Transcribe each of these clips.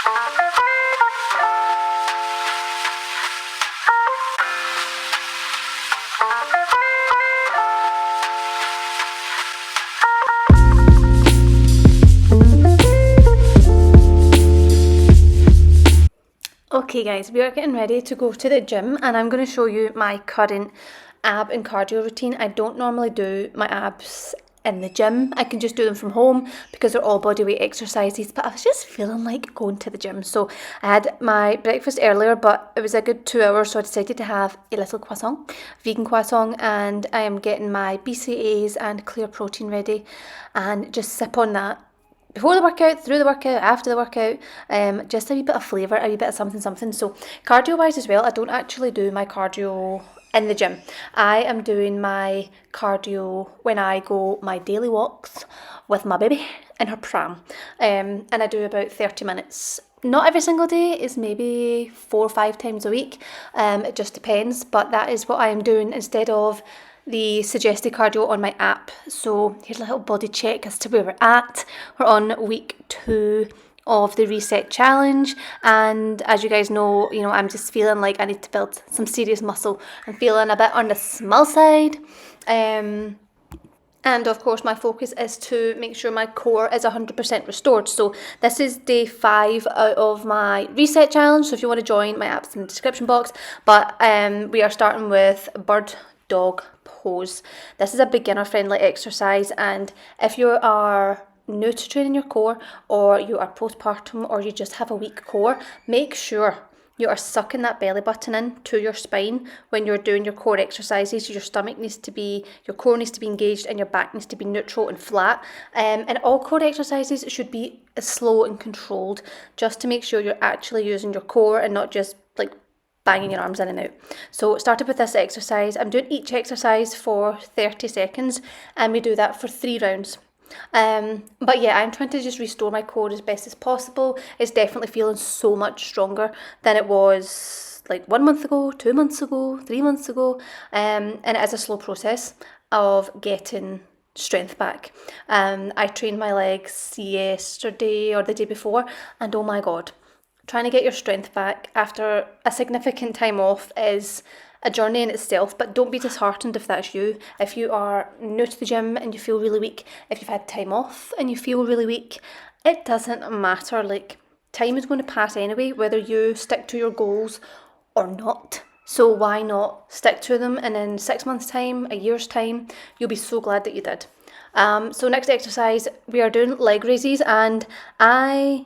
Okay guys, we are getting ready to go to the gym and I'm going to show you my current ab and cardio routine. I don't normally do my abs in the gym. I can just do them from home because they're all bodyweight exercises, but I was just feeling like going to the gym. So I had my breakfast earlier, but it was a good 2 hours, so I decided to have a little croissant, vegan croissant, and I am getting my BCAAs and clear protein ready and just sip on that before the workout, through the workout, after the workout, just a wee bit of flavour, a wee bit of something. So cardio wise as well, I don't actually do my cardio in the gym. I am doing my cardio when I go my daily walks with my baby in her pram, and I do about 30 minutes. Not every single day, it's maybe 4 or 5 times a week. It just depends, but that is what I am doing instead of the suggested cardio on my app. So here's a little body check as to where we're at. We're on week 2 of the reset challenge, and as you guys know, I'm just feeling like I need to build some serious muscle. I'm feeling a bit on the small side, and of course my focus is to make sure my core is 100% restored. So this is day 5 out of my reset challenge, so if you want to join, my app's in the description box. But we are starting with bird dog pose. This is a beginner friendly exercise, and if you are new to training your core, or you are postpartum, or you just have a weak core, make sure you are sucking that belly button in to your spine when you're doing your core exercises. Your stomach needs to be, your core needs to be engaged, and your back needs to be neutral and flat. And all core exercises should be slow and controlled, just to make sure you're actually using your core and not just like banging your arms in and out. So started with this exercise. I'm doing each exercise for 30 seconds, and we do that for 3 rounds. But yeah, I'm trying to just restore my core as best as possible. It's definitely feeling so much stronger than it was like 1 month ago, 2 months ago, 3 months ago. And it is a slow process of getting strength back. I trained my legs yesterday or the day before, and oh my god, trying to get your strength back after a significant time off is a journey in itself. But don't be disheartened if that's you. If you are new to the gym and you feel really weak, if you've had time off and you feel really weak, it doesn't matter. Like, time is going to pass anyway, whether you stick to your goals or not. So why not stick to them, and in 6 months' time, a year's time, you'll be so glad that you did. So next exercise, we are doing leg raises, and I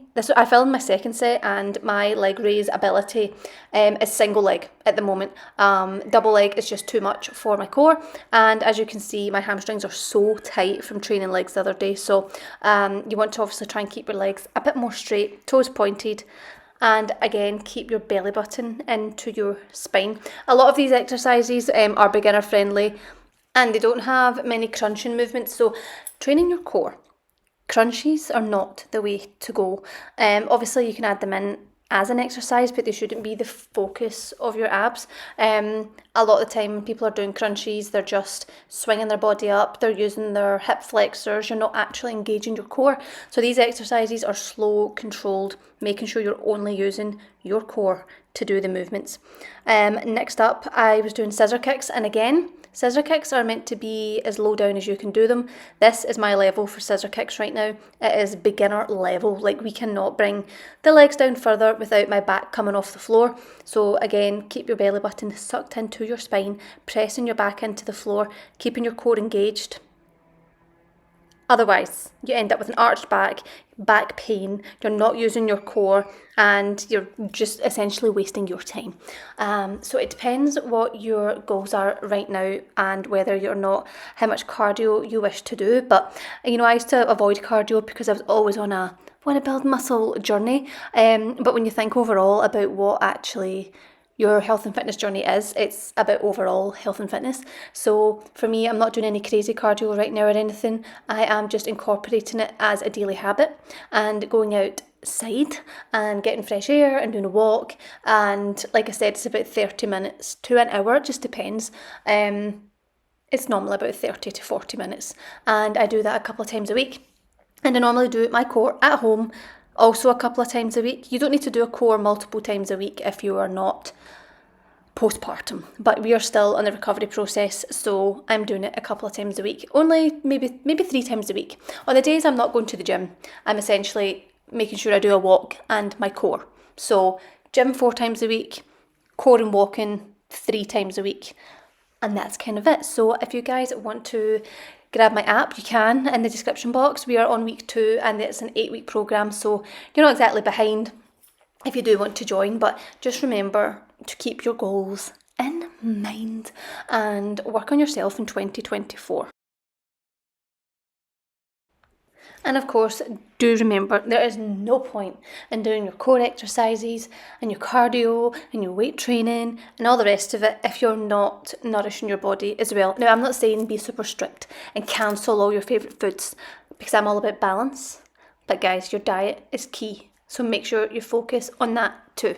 filmed my second set, and my leg raise ability is single leg at the moment. Double leg is just too much for my core, and as you can see, my hamstrings are so tight from training legs the other day. So you want to obviously try and keep your legs a bit more straight, toes pointed, and again, keep your belly button into your spine. A lot of these exercises are beginner friendly, and they don't have many crunching movements. So training your core, crunches are not the way to go. Obviously you can add them in as an exercise, but they shouldn't be the focus of your abs. A lot of the time when people are doing crunches, they're just swinging their body up, they're using their hip flexors, you're not actually engaging your core. So these exercises are slow, controlled, making sure you're only using your core to do the movements. Next up, I was doing scissor kicks, and again, scissor kicks are meant to be as low down as you can do them. This is my level for scissor kicks right now. It is beginner level. Like, we cannot bring the legs down further without my back coming off the floor. So again, keep your belly button sucked into your spine, pressing your back into the floor, keeping your core engaged. Otherwise, you end up with an arched back pain, you're not using your core, and you're just essentially wasting your time. So it depends what your goals are right now, and whether you're not, how much cardio you wish to do. But I used to avoid cardio because I was always on a want to build muscle journey. But when you think overall about what actually your health and fitness journey is, it's about overall health and fitness. So for me, I'm not doing any crazy cardio right now or anything. I am just incorporating it as a daily habit and going outside and getting fresh air and doing a walk. And like I said, it's about 30 minutes to an hour, it just depends. It's normally about 30 to 40 minutes, and I do that a couple of times a week. And I normally do my core at home also a couple of times a week. You don't need to do a core multiple times a week if you are not postpartum, but we are still in the recovery process, so I'm doing it a couple of times a week, only maybe 3 times a week. On the days I'm not going to the gym, I'm essentially making sure I do a walk and my core. So gym 4 times a week, core and walking 3 times a week, and that's kind of it. So if you guys want to grab my app, you can in the description box. We are on week 2 and it's an 8-week program, so you're not exactly behind if you do want to join, but just remember to keep your goals in mind and work on yourself in 2024. And of course, do remember there is no point in doing your core exercises and your cardio and your weight training and all the rest of it if you're not nourishing your body as well. Now, I'm not saying be super strict and cancel all your favourite foods, because I'm all about balance. But guys, your diet is key. So make sure you focus on that too.